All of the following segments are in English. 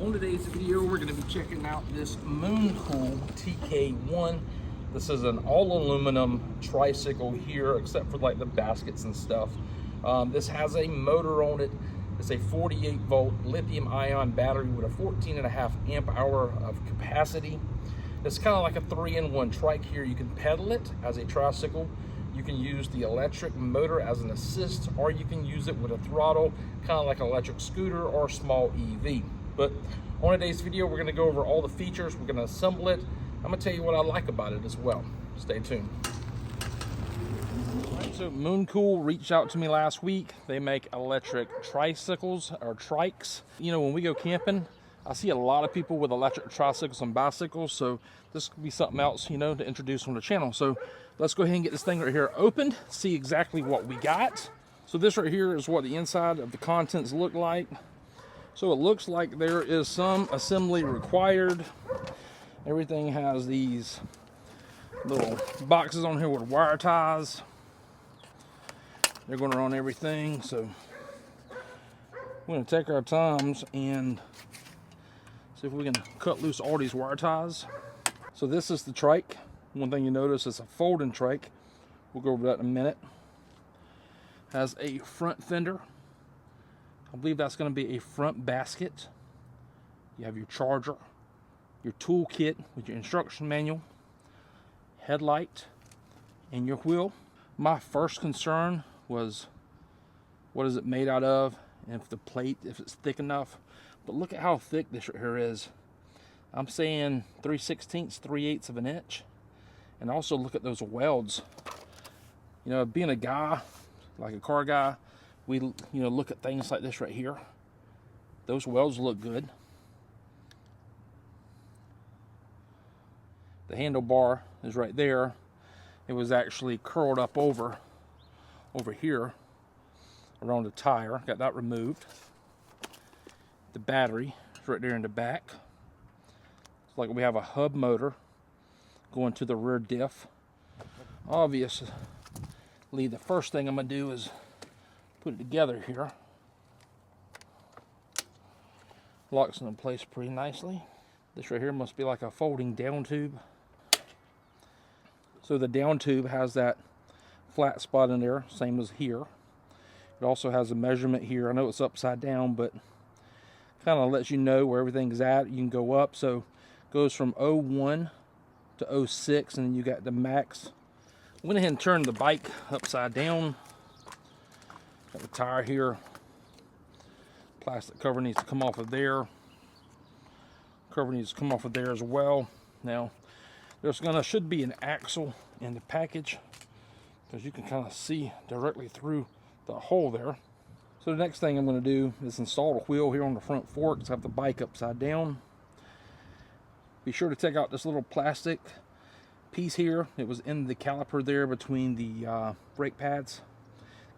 On today's video, we're going to be checking out this Mooncool TK1. This is an all-aluminum tricycle here, except for like the baskets and stuff. This has a motor on it. It's a 48-volt lithium-ion battery with a 14.5 amp hour of capacity. It's kind of like a 3-in-1 trike here. You can pedal it as a tricycle. You can use the electric motor as an assist, or you can use it with a throttle, kind of like an electric scooter or small EV. But on today's video, we're going to go over all the features. We're going to assemble it. I'm going to tell you what I like about it as well. Stay tuned. All right, so Mooncool reached out to me last week. They make electric tricycles or trikes. You know, when we go camping, I see a lot of people with electric tricycles and bicycles, so this could be something else, you know, to introduce on the channel. So let's go ahead and get this thing right here opened, see exactly what we got. So this right here is what the inside of the contents look like. So it looks like there is some assembly required. Everything has these little boxes on here with wire ties. They're going to run everything, so we're going to take our times and see if we can cut loose all these wire ties. So this is the trike. One thing you notice is a folding trike. We'll go over that in a minute. Has a front fender. I believe that's going to be a front basket. You have your charger, your tool kit with your instruction manual, headlight, and your wheel. My first concern was, what is it made out of, and if the plate, if it's thick enough. But look at how thick this right here is. I'm saying 3/16, 3/8 of an inch. And also look at those welds. You know, being a guy, like a car guy, we, you know, look at things like this right here. Those welds look good. The handlebar is right there. It was actually curled up over here around the tire. Got that removed. The battery is right there in the back. It's like we have a hub motor going to the rear diff. Obviously, the first thing I'm going to do is put it together here. Locks in place pretty nicely. This right here must be like a folding down tube. So the down tube has that flat spot in there, same as here. It also has a measurement here. I know it's upside down, but kind of lets you know where everything's at. You can go up, so it goes from 01 to 06, and then you got the max. Went ahead and turned the bike upside down. Got the tire here. Plastic cover needs to come off of there. Cover needs to come off of there as well. Now, there's should be an axle in the package, because you can kind of see directly through the hole there. So the next thing I'm going to do is install the wheel here on the front forks. Have the bike upside down. Be sure to take out this little plastic piece here. It was in the caliper there between the brake pads,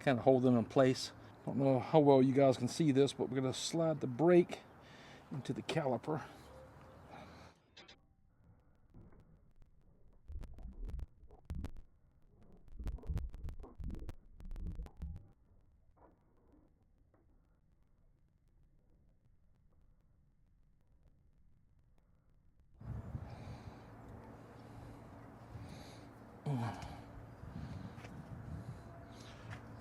kind of hold them in place. Don't know how well you guys can see this, but we're going to slide the brake into the caliper.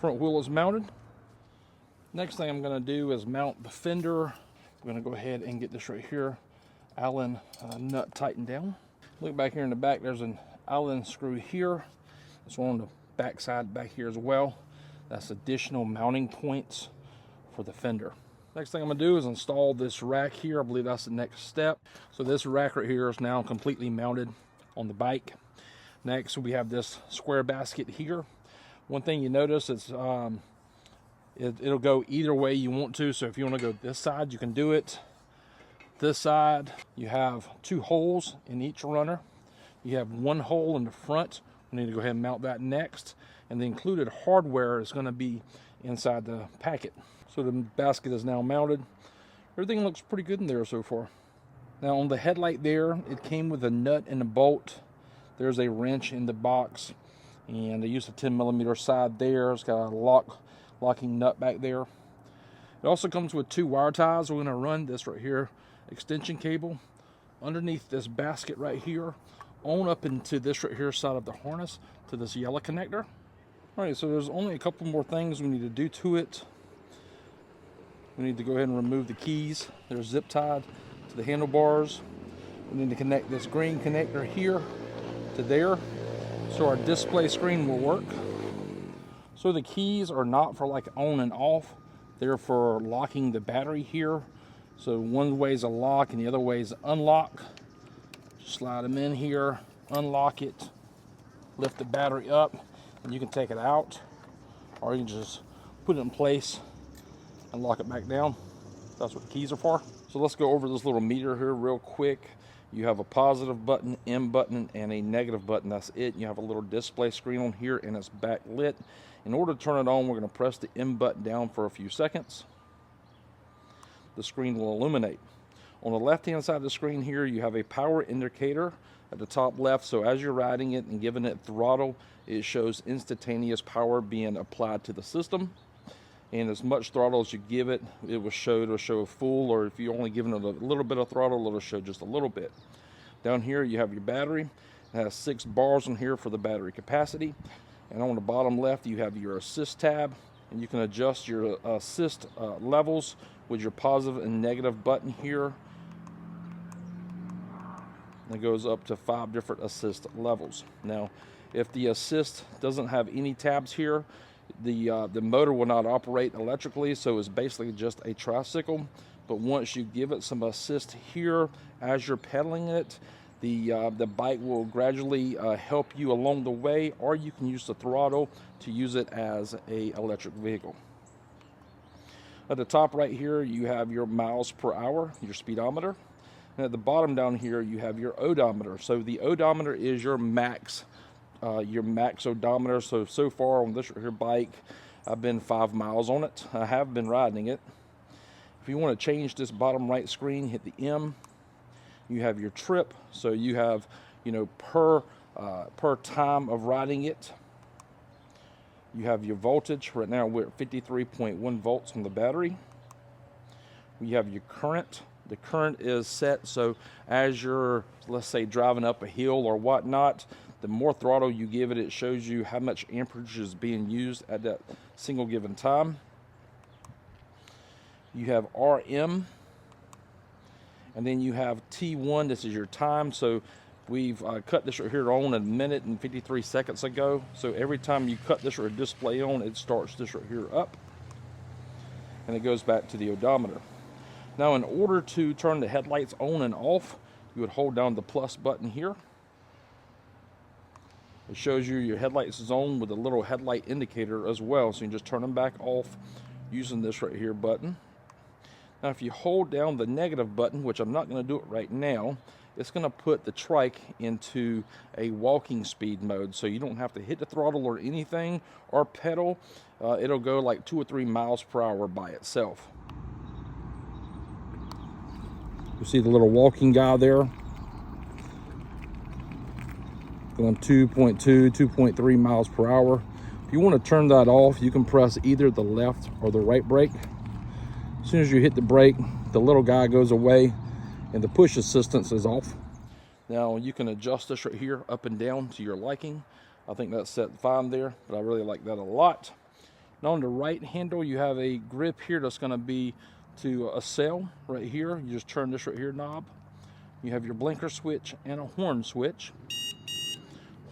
Front wheel is mounted. Next thing I'm going to do is mount the fender. I'm going to go ahead and get this right here, Allen nut tightened down. Look back here in the back, there's an Allen screw here. There's one on the back side back here as well. That's additional mounting points for the fender. Next thing I'm going to do is install this rack here. I believe that's the next step. So this rack right here is now completely mounted on the bike. Next we have this square basket here. One thing you notice is it'll go either way you want to. So if you want to go this side, you can do it. This side, you have 2 holes in each runner. You have 1 hole in the front. We need to go ahead and mount that next. And the included hardware is going to be inside the packet. So the basket is now mounted. Everything looks pretty good in there so far. Now on the headlight there, it came with a nut and a bolt. There's a wrench in the box. And I used a 10mm side there. It's got a locking nut back there. It also comes with 2 wire ties. We're going to run this right here extension cable underneath this basket right here, on up into this right here side of the harness to this yellow connector. All right, so there's only a couple more things we need to do to it. We need to go ahead and remove the keys. They're zip tied to the handlebars. We need to connect this green connector here to there so our display screen will work. So the keys are not for like on and off. They're for locking the battery here. So one way is a lock and the other way is unlock. Just slide them in here, unlock it, lift the battery up, and you can take it out, or you can just put it in place and lock it back down. That's what the keys are for. So let's go over this little meter here real quick. You have a positive button, M button, and a negative button. That's it. You have a little display screen on here and it's backlit. In order to turn it on, we're going to press the M button down for a few seconds. The screen will illuminate. On the left hand side of the screen here, you have a power indicator at the top left. So as you're riding it and giving it throttle, it shows instantaneous power being applied to the system. And as much throttle as you give it, it'll show full, or if you're only giving it a little bit of throttle, it'll show just a little bit. Down here you have your battery. It has 6 bars on here for the battery capacity. And on the bottom left you have your assist tab, and you can adjust your assist levels with your positive and negative button here. And it goes up to 5 different assist levels. Now if the assist doesn't have any tabs here, the motor will not operate electrically, so it's basically just a tricycle. But once you give it some assist here as you're pedaling it, the bike will gradually help you along the way, or you can use the throttle to use it as a electric vehicle. At the top right here you have your miles per hour, your speedometer, and at the bottom down here you have your odometer. So the odometer is your max odometer. So far on this here bike, I've been 5 miles on it. I have been riding it. If you want to change this bottom right screen, hit the M. You have your trip, so you have, per time of riding it. You have your voltage. Right now we're at 53.1 volts on the battery. You have your current. The current is set, so as you're, let's say, driving up a hill or whatnot, the more throttle you give it, it shows you how much amperage is being used at that single given time. You have RM, and then you have T1. This is your time. So we've cut this right here on 1 minute and 53 seconds ago. So every time you cut this right display on, it starts this right here up, and it goes back to the odometer. Now in order to turn the headlights on and off, you would hold down the plus button here. It shows you your headlights is on with a little headlight indicator as well, so you can just turn them back off using this right here button. Now if you hold down the negative button, which I'm not going to do it right now, it's going to put the trike into a walking speed mode, so you don't have to hit the throttle or anything or pedal. It'll go like 2 or 3 miles per hour by itself. You see the little walking guy there? Going 2.2, 2.3 miles per hour. If you want to turn that off, you can press either the left or the right brake. As soon as you hit the brake, the little guy goes away and the push assistance is off. Now you can adjust this right here up and down to your liking. I think that's set fine there, but I really like that a lot. Now on the right handle, you have a grip here that's going to be to a cell right here. You just turn this right here knob. You have your blinker switch and a horn switch.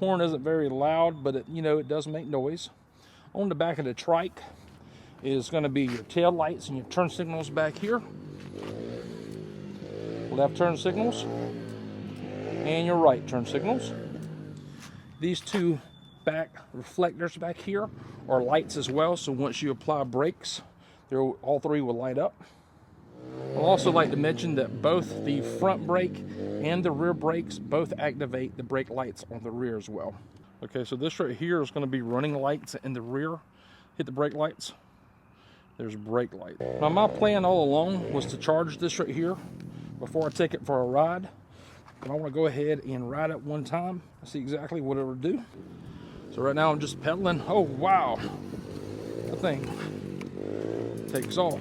Horn isn't very loud, but it does make noise. On the back of the trike is going to be your tail lights and your turn signals back here. Left turn signals and your right turn signals. These 2 back reflectors back here are lights as well, so once you apply brakes, all 3 will light up. I'd also like to mention that both the front brake and the rear brakes both activate the brake lights on the rear as well. Okay, so this right here is going to be running lights in the rear. Hit the brake lights. There's brake light. Now my plan all along was to charge this right here before I take it for a ride. But I want to go ahead and ride it one time, see exactly what it will do. So right now I'm just pedaling. Oh wow, that thing takes off.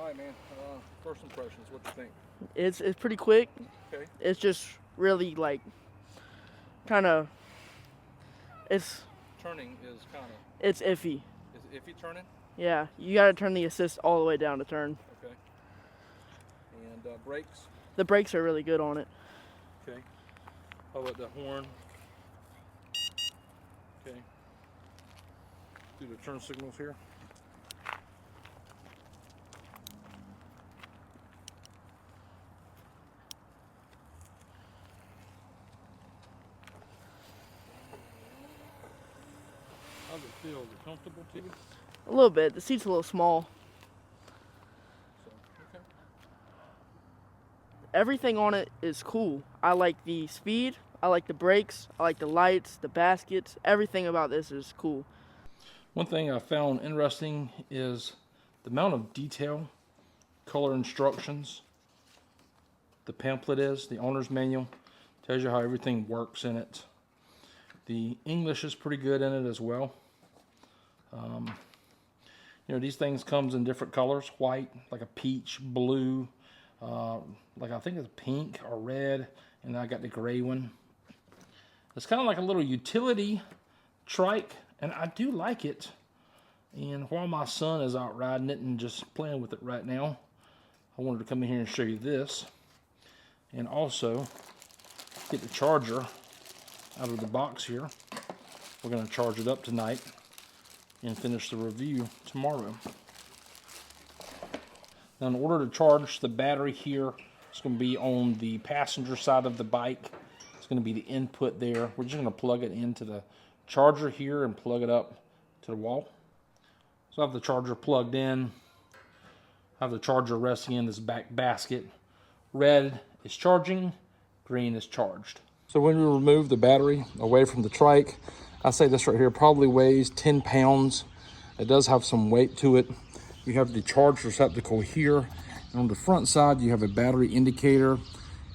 right, man. First impressions, what do you think? It's pretty quick. Okay. It's just really like kind of Turning is kind of. It's iffy. Is it iffy turning? Yeah, you got to turn the assist all the way down to turn. Okay. And brakes? The brakes are really good on it. Okay. How about the horn? Okay. Do the turn signals here. How's it feel? Is it comfortable to you? A little bit. The seat's a little small. So, okay. Everything on it is cool. I like the speed. I like the brakes. I like the lights, the baskets. Everything about this is cool. One thing I found interesting is the amount of detail, color instructions, the pamphlet is, the owner's manual, tells you how everything works in it. The English is pretty good in it as well. You know, these things comes in different colors, white, like a peach, blue, like I think it's pink or red, and I got the gray one. It's kind of like a little utility trike, and I do like it. And while my son is out riding it and just playing with it right now, I wanted to come in here and show you this. And also get the charger out of the box here. We're going to charge it up tonight and finish the review tomorrow. Now, in order to charge the battery here, it's going to be on the passenger side of the bike. It's going to be the input there. We're just going to plug it into the charger here and plug it up to the wall. So I have the charger plugged in. I have the charger resting in this back basket. Red is charging, green is charged. So when we remove the battery away from the trike, I say this right here probably weighs 10 pounds. It does have some weight to it. You have the charge receptacle here. And on the front side, you have a battery indicator.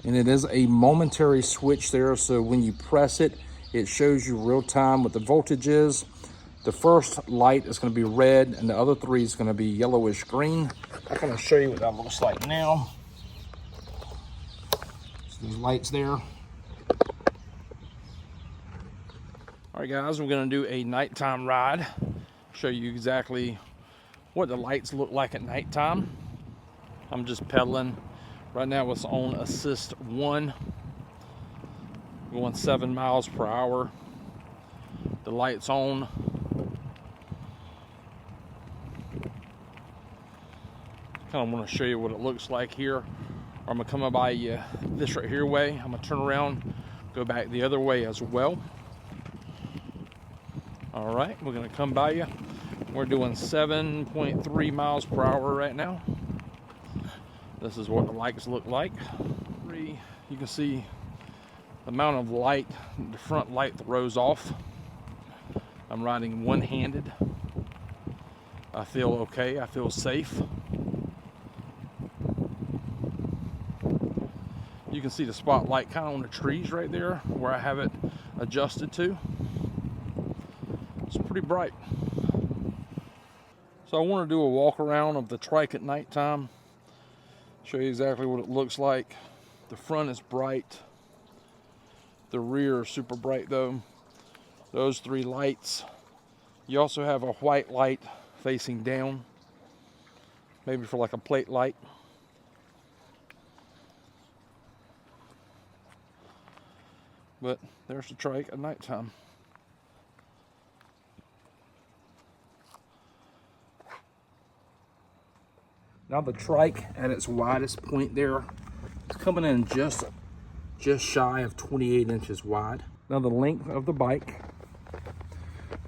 And it is a momentary switch there. So when you press it, it shows you real time what the voltage is. The first light is going to be red, and the other three is going to be yellowish green. I'm going to show you what that looks like now. So there's lights there. All right, guys, we're going to do a nighttime ride. Show you exactly what the lights look like at nighttime. I'm just pedaling. Right now it's on assist 1. Going 7 miles per hour. The light's on. Kind of want to show you what it looks like here. I'm going to come by this right here way. I'm going to turn around, go back the other way as well. All right, we're going to come by you. We're doing 7.3 miles per hour right now. This is what the lights look like. You can see the amount of light, the front light throws off. I'm riding one-handed. I feel okay, I feel safe. You can see the spotlight kind of on the trees right there where I have it adjusted to. It's pretty bright. So I want to do a walk around of the trike at nighttime. Show you exactly what it looks like. The front is bright. The rear is super bright though. Those 3 lights. You also have a white light facing down. Maybe for like a plate light. But there's the trike at nighttime. Now the trike at its widest point there, it's coming in just shy of 28 inches wide. Now the length of the bike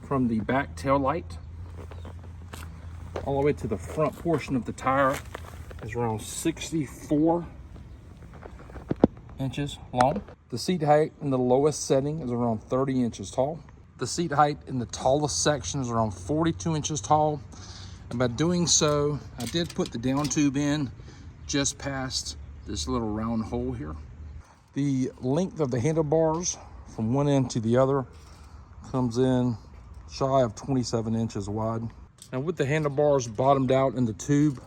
from the back tail light all the way to the front portion of the tire is around 64 inches long. The seat height in the lowest setting is around 30 inches tall. The seat height in the tallest section is around 42 inches tall. And by doing so, I did put the down tube in just past this little round hole here. The length of the handlebars from one end to the other comes in shy of 27 inches wide. Now with the handlebars bottomed out in the tube,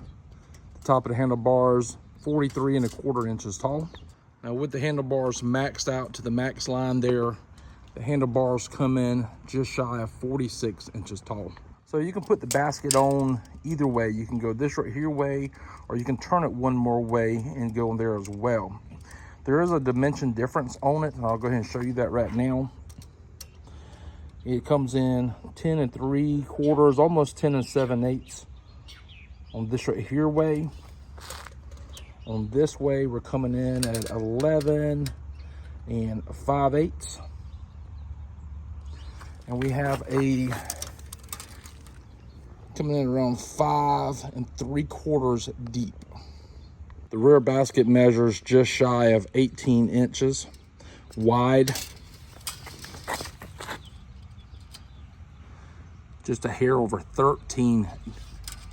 the top of the handlebars, 43¼ inches tall. Now with the handlebars maxed out to the max line there, the handlebars come in just shy of 46 inches tall. So you can put the basket on either way. You can go this right here way, or you can turn it one more way and go in there as well. There is a dimension difference on it, and I'll go ahead and show you that right now. It comes in 10 3/4, almost 10 7/8 on this right here way. On this way, we're coming in at 11 5/8. And we have a coming in around 5 3/4 deep. The rear basket measures just shy of 18 inches wide. Just a hair over 13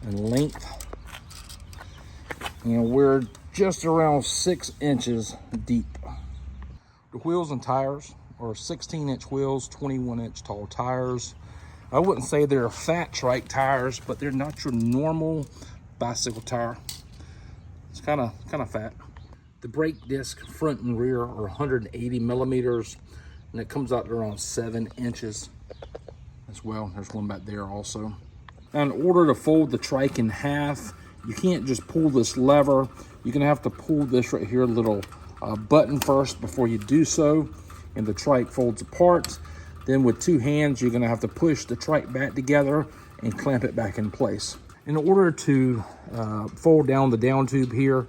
in length. And we're just around 6 inches deep. The wheels and tires are 16-inch wheels, 21-inch tall tires. I wouldn't say they're fat trike tires, but they're not your normal bicycle tire. It's kind of fat. The brake disc front and rear are 180 millimeters, and it comes out to around 7 inches as well. There's one back there also. Now, in order to fold the trike in half, you can't just pull this lever. You're gonna have to pull this right here little button first before you do so, and the trike folds apart. Then with 2 hands, you're gonna have to push the trike back together and clamp it back in place. In order to fold down the down tube here,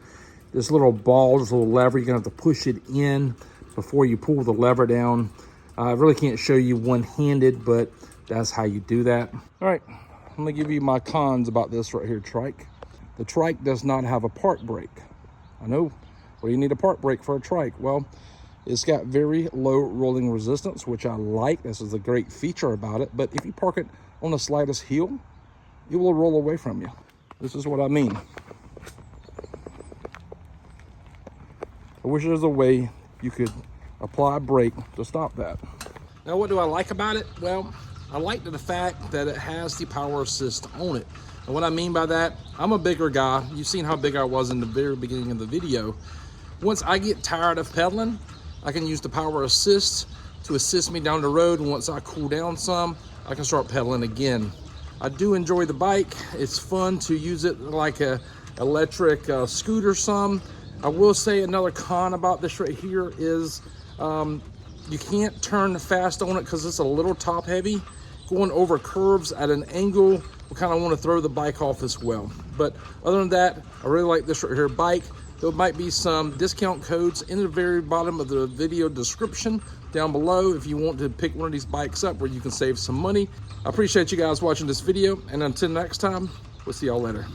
this little ball, this little lever, you're gonna have to push it in before you pull the lever down. I really can't show you one-handed, but that's how you do that. All right, I'm gonna give you my cons about this right here trike. The trike does not have a park brake. I know, what do you need a park brake for a trike? Well, it's got very low rolling resistance, which I like. This is a great feature about it. But if you park it on the slightest hill, it will roll away from you. This is what I mean. I wish there was a way you could apply a brake to stop that. Now, what do I like about it? Well, I like the fact that it has the power assist on it. And what I mean by that, I'm a bigger guy. You've seen how big I was in the very beginning of the video. Once I get tired of pedaling, I can use the power assist to assist me down the road. And once I cool down some, I can start pedaling again. I do enjoy the bike. It's fun to use it like a electric scooter some. I will say another con about this right here is you can't turn fast on it because it's a little top heavy. Going over curves at an angle, we kind of want to throw the bike off as well. But other than that, I really like this right here bike. There might be some discount codes in the very bottom of the video description down below if you want to pick one of these bikes up where you can save some money. I appreciate you guys watching this video, and until next time, we'll see y'all later.